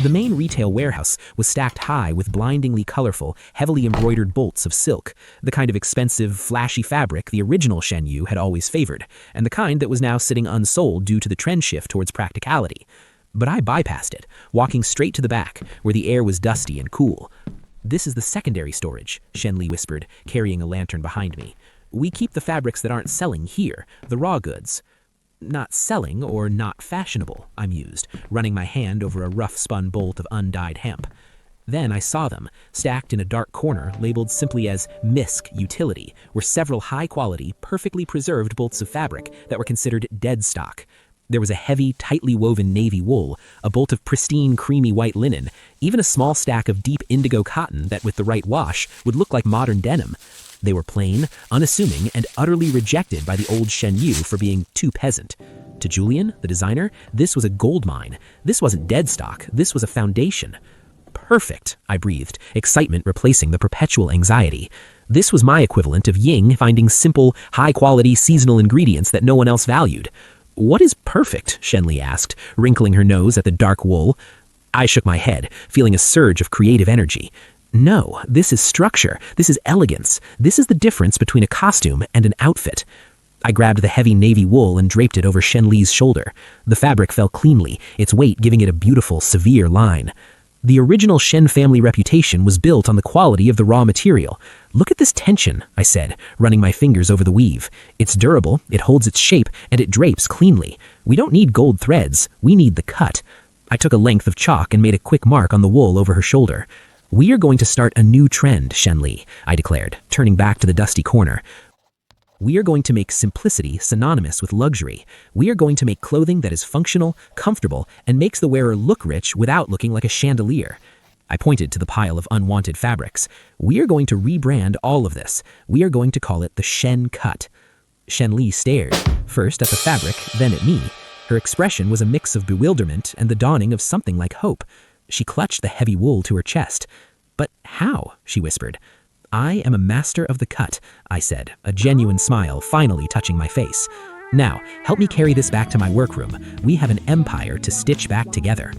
The main retail warehouse was stacked high with blindingly colorful, heavily embroidered bolts of silk, the kind of expensive, flashy fabric the original Shen Yu had always favored, and the kind that was now sitting unsold due to the trend shift towards practicality. But I bypassed it, walking straight to the back, where the air was dusty and cool. "This is the secondary storage," Shen Li whispered, carrying a lantern behind me. "We keep the fabrics that aren't selling here, the raw goods." "Not selling or not fashionable," I mused, running my hand over a rough-spun bolt of undyed hemp. Then I saw them, stacked in a dark corner labeled simply as "Misc Utility," were several high-quality, perfectly preserved bolts of fabric that were considered dead stock. There was a heavy, tightly woven navy wool, a bolt of pristine, creamy white linen, even a small stack of deep indigo cotton that, with the right wash, would look like modern denim. They were plain, unassuming, and utterly rejected by the old Shen Yu for being too peasant. To Julian, the designer, this was a gold mine. This wasn't dead stock, this was a foundation. "Perfect," I breathed, excitement replacing the perpetual anxiety. This was my equivalent of Ying finding simple, high-quality seasonal ingredients that no one else valued. "What is perfect?" Shen Li asked, wrinkling her nose at the dark wool. I shook my head, feeling a surge of creative energy. "No, this is structure, this is elegance, this is the difference between a costume and an outfit." I grabbed the heavy navy wool and draped it over Shen Li's shoulder. The fabric fell cleanly, its weight giving it a beautiful, severe line. The original Shen family reputation was built on the quality of the raw material. "Look at this tension," I said, running my fingers over the weave. "It's durable, it holds its shape, and it drapes cleanly. We don't need gold threads, we need the cut." I took a length of chalk and made a quick mark on the wool over her shoulder. "We are going to start a new trend, Shen Li," I declared, turning back to the dusty corner. "We are going to make simplicity synonymous with luxury. We are going to make clothing that is functional, comfortable, and makes the wearer look rich without looking like a chandelier." I pointed to the pile of unwanted fabrics. "We are going to rebrand all of this. We are going to call it the Shen Cut." Shen Li stared, first at the fabric, then at me. Her expression was a mix of bewilderment and the dawning of something like hope. She clutched the heavy wool to her chest. "But how?" she whispered. "I am a master of the cut," I said, a genuine smile finally touching my face. "Now, help me carry this back to my workroom. We have an empire to stitch back together."